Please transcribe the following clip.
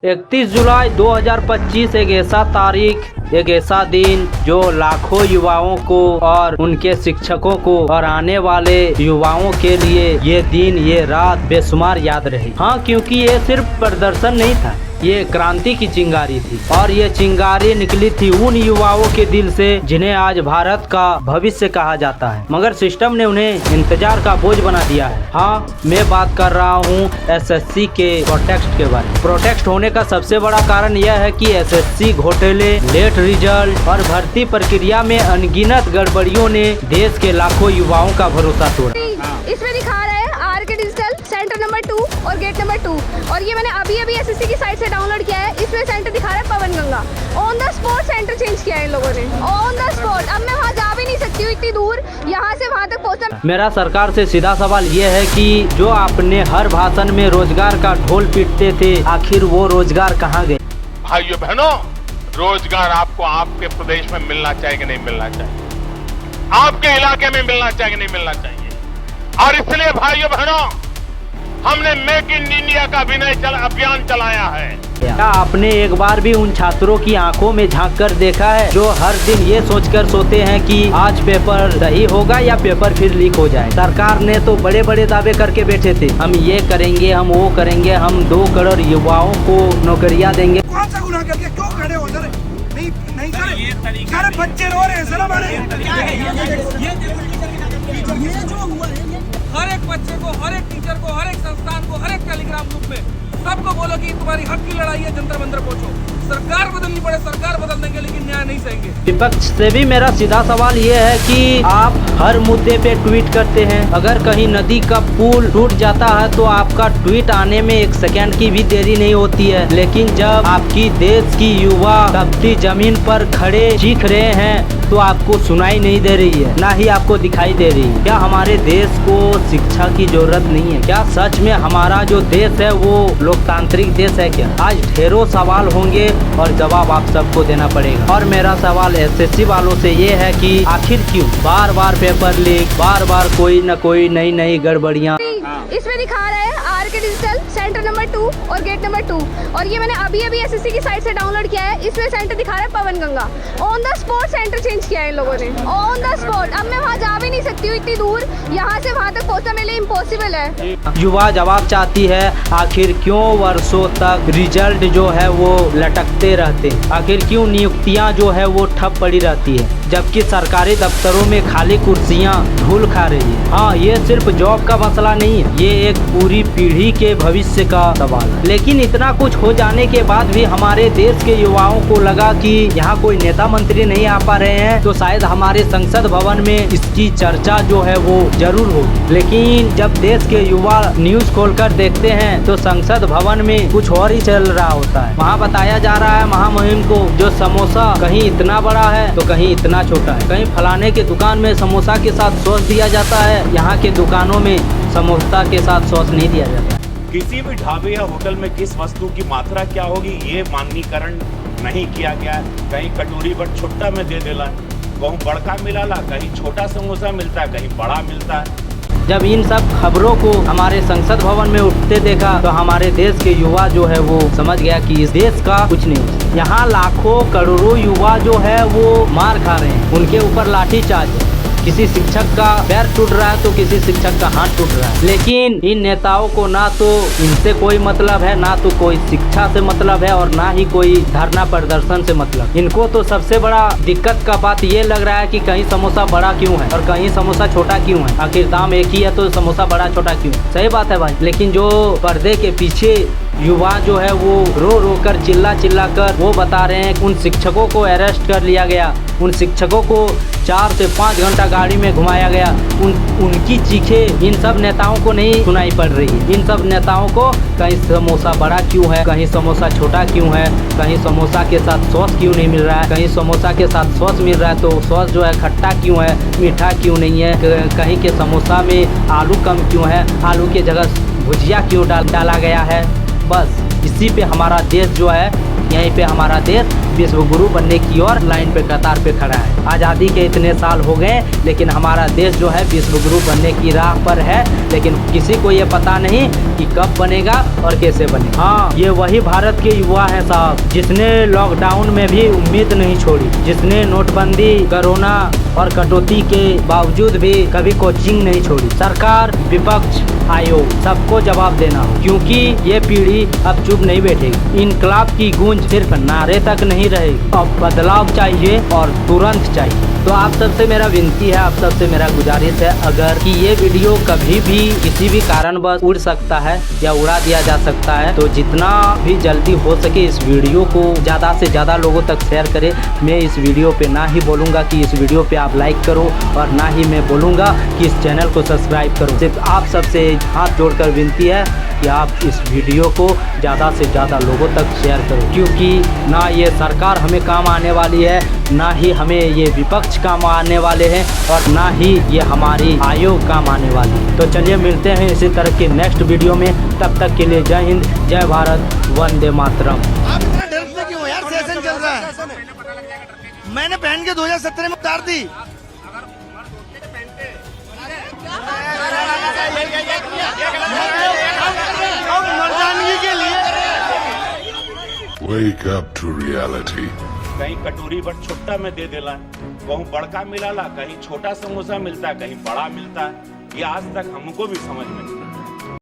31 जुलाई 2025 एक ऐसा तारीख, एक ऐसा दिन जो लाखों युवाओं को और उनके शिक्षकों को और आने वाले युवाओं के लिए ये दिन, ये रात बेशुमार याद रही। हाँ, क्योंकि ये सिर्फ प्रदर्शन नहीं था, ये क्रांति की चिंगारी थी और ये चिंगारी निकली थी उन युवाओं के दिल से जिन्हें आज भारत का भविष्य कहा जाता है, मगर सिस्टम ने उन्हें इंतजार का बोझ बना दिया है। हाँ, मैं बात कर रहा हूँ एसएससी के प्रोटेस्ट के बारे में। प्रोटेस्ट होने का सबसे बड़ा कारण यह है कि एसएससी घोटाले, लेट रिजल्ट और भर्ती प्रक्रिया में अनगिनत गड़बड़ियों ने देश के लाखों युवाओं का भरोसा तोड़ा। इसमें दिखा रहा है आरके डिजिटल सेंटर नंबर 2 और गेट नंबर 2, और ये मैंने अभी एसएससी की साइट से डाउनलोड किया है। इसमें सेंटर दिखा रहा है Pawan Ganga. On the spot centre change किया है इन लोगों ने, ऑन द स्पॉट। अब मैं वहाँ जा भी नहीं सकती हूँ, इतनी दूर यहाँ से वहाँ तक पहुँचना। मेरा सरकार से सीधा सवाल ये है कि जो आपने हर भाषण में रोजगार का ढोल पीटते थे, आखिर वो रोजगार कहाँ गए? भाइयों बहनों, रोजगार आपको आपके प्रदेश में मिलना चाहिए कि नहीं मिलना चाहिए, आपके इलाके में मिलना चाहिए कि नहीं मिलना चाहिए। और इसलिए भाइयों बहनों, हमने मेक इन इंडिया का अभियान चलाया है। क्या आपने एक बार भी उन छात्रों की आंखों में झांक कर देखा है जो हर दिन ये सोचकर सोते हैं कि आज पेपर सही होगा या पेपर फिर लीक हो जाए? सरकार ने तो बड़े बड़े दावे करके बैठे थे, हम ये करेंगे, हम वो करेंगे, हम 2 करोड़ युवाओं को नौकरियां देंगे। कौन सा गुनाह करके क्यों खड़े हो सर? नहीं सर, सारे बच्चे रो रहे हैं सर हमारे। ये जो हुआ है, हर एक बच्चे को, हर एक टीचर को, हर एक संस्थान को, हर एक टेलीग्राम ग्रुप में सबको बोलो कि तुम्हारी हक की लड़ाई है, जंतर मंतर पहुंचो। सरकार बदलनी पड़े, सरकार बदल देंगे, लेकिन न्याय नहीं सहेंगे। विपक्ष से भी मेरा सीधा सवाल ये है कि आप हर मुद्दे पे ट्वीट करते हैं। अगर कहीं नदी का पुल टूट जाता है तो आपका ट्वीट आने में 1 सेकंड की भी देरी नहीं होती है, लेकिन जब आपकी देश की युवा तपती जमीन पर खड़े चीख रहे हैं तो आपको सुनाई नहीं दे रही है, ना ही आपको दिखाई दे रही है। क्या हमारे देश को शिक्षा की जरूरत नहीं है? क्या सच में हमारा जो देश है वो लोकतांत्रिक देश है क्या? आज ढेरों सवाल होंगे और जवाब आप सबको देना पड़ेगा। और मेरा सवाल एसएससी वालों से ये है कि आखिर क्यों बार बार पेपर लीक, बार बार कोई न कोई नई गड़बड़ियाँ? इसमें दिखा रहा है आरके डिजिटल सेंटर नंबर 2 और गेट नंबर 2, और ये मैंने अभी एसएससी की साइट से डाउनलोड किया है। इसमें सेंटर दिखा रहा है Pawan Ganga. On the spot centre change किया है इन लोगों ने, ऑन द स्पॉट। अब मैं वहाँ जा भी नहीं सकती हूँ, इतनी दूर यहाँ से वहाँ तक पहुँचना मेरे लिए इम्पॉसिबल है। युवा जवाब चाहती है, आखिर क्यों वर्षों तक रिजल्ट जो है वो लटकते रहते हैं? आखिर क्यों नियुक्तियां जो है वो ठप पड़ी रहती है, जबकि सरकारी दफ्तरों में खाली कुर्सियां धूल खा रही है? हाँ, ये सिर्फ जॉब का मसला नहीं है, ये एक पूरी पीढ़ी के भविष्य का सवाल है। लेकिन इतना कुछ हो जाने के बाद भी हमारे देश के युवाओं को लगा कि यहाँ कोई नेता मंत्री नहीं आ पा रहे हैं तो शायद हमारे संसद भवन में इसकी चर्चा जो है वो जरूर होगी। लेकिन जब देश के युवा न्यूज खोलकर देखते हैं तो संसद भवन में कुछ और ही चल रहा होता है। वहाँ बताया जा रहा है महामहिम को जो समोसा कहीं इतना बड़ा है तो कहीं इतना छोटा है, कहीं फलाने के दुकान में समोसा के साथ सॉस दिया जाता है, यहाँ के दुकानों में समोसा के साथ सॉस नहीं दिया जाता। किसी भी ढाबे या होटल में किस वस्तु की मात्रा क्या होगी ये मानकीकरण नहीं किया गया है। कहीं कटोरी पर छोटा में दे देला, कहीं बड़का मिलाला, कहीं छोटा समोसा मिलता है, कहीं बड़ा मिलता है। जब इन सब खबरों को हमारे संसद भवन में उठते देखा तो हमारे देश के युवा जो है वो समझ गया कि इस देश का कुछ नहीं। यहाँ लाखों करोड़ों युवा जो है वो मार खा रहे हैं, उनके ऊपर लाठीचार्ज है। किसी शिक्षक का पैर टूट रहा है तो किसी शिक्षक का हाथ टूट रहा है। लेकिन इन नेताओं को ना तो इनसे कोई मतलब है, ना तो कोई शिक्षा से मतलब है, और ना ही कोई धरना प्रदर्शन से मतलब। इनको तो सबसे बड़ा दिक्कत का बात ये लग रहा है कि कहीं समोसा बड़ा क्यों है और कहीं समोसा छोटा क्यों है। आखिर दाम एक ही है तो समोसा बड़ा छोटा क्यों? सही बात है भाई, लेकिन जो पर्दे के पीछे युवा जो है वो रो कर चिल्ला कर वो बता रहे हैं, उन शिक्षकों को अरेस्ट कर लिया गया, उन शिक्षकों को 4 से 5 घंटा गाड़ी में घुमाया गया। उनकी चीखें इन सब नेताओं को नहीं सुनाई पड़ रही है। इन सब नेताओं को कहीं समोसा बड़ा क्यों है, कहीं समोसा छोटा क्यों है, कहीं समोसा के साथ सॉस क्यों नहीं मिल रहा है, कहीं समोसा के साथ सॉस मिल रहा है तो सॉस जो है खट्टा क्यों है, मीठा क्यों नहीं है, कहीं के समोसा में आलू कम क्यों है, आलू की जगह भुजिया क्यों डाला गया है। बस इसी पे हमारा देश जो है, यहीं पे हमारा देश विश्व गुरु बनने की ओर लाइन पे कतार पे खड़ा है। आज़ादी के इतने साल हो गए लेकिन हमारा देश जो है विश्व गुरु बनने की राह पर है, लेकिन किसी को ये पता नहीं कि कब बनेगा और कैसे बनेगा। हाँ, ये वही भारत के युवा है साहब, जिसने लॉकडाउन में भी उम्मीद नहीं छोड़ी, जिसने नोटबंदी, कोरोना और कटौती के बावजूद भी कभी कोचिंग नहीं छोड़ी। सरकार, विपक्ष, आयोग सबको जवाब देना हो, क्योंकि ये पीढ़ी अब चुप नहीं बैठेगी। इनकलाब की गूंज सिर्फ नारे तक नहीं रहेगी, अब बदलाव चाहिए और तुरंत चाहिए। तो आप सबसे मेरा विनती है, आप सबसे मेरा गुजारिश है, अगर कि ये वीडियो कभी भी किसी भी कारणवश उड़ सकता है या उड़ा दिया जा सकता है, तो जितना भी जल्दी हो सके इस वीडियो को ज़्यादा से ज़्यादा लोगों तक शेयर करें। मैं इस वीडियो पे ना ही बोलूँगा कि इस वीडियो पे आप लाइक करो और ना ही मैं बोलूँगा कि इस चैनल को सब्सक्राइब करो। सिर्फ आप सबसे हाथ जोड़कर विनती है कि आप इस वीडियो को ज़्यादा से ज़्यादा लोगों तक शेयर करो, क्योंकि ना ये सरकार हमें काम आने वाली है, ना ही हमें ये विपक्ष काम आने वाले हैं और ना ही ये हमारी आयोग काम आने वाली है। तो चलिए मिलते हैं इसी तरह के नेक्स्ट वीडियो में, तब तक के लिए जय हिंद, जय भारत, वंदे मातरम। आप इतना डरते क्यों यार? सेशन चल रहा है। मैंने पहन के 2017 में उतार दी। मर्दानगी के लिए Wake up to reality. कहीं कटोरी पर छोटा में दे देला, कहूँ बड़का मिलाला, कहीं छोटा समोसा मिलता है, कहीं बड़ा मिलता है। ये आज तक हमको भी समझ में नहीं।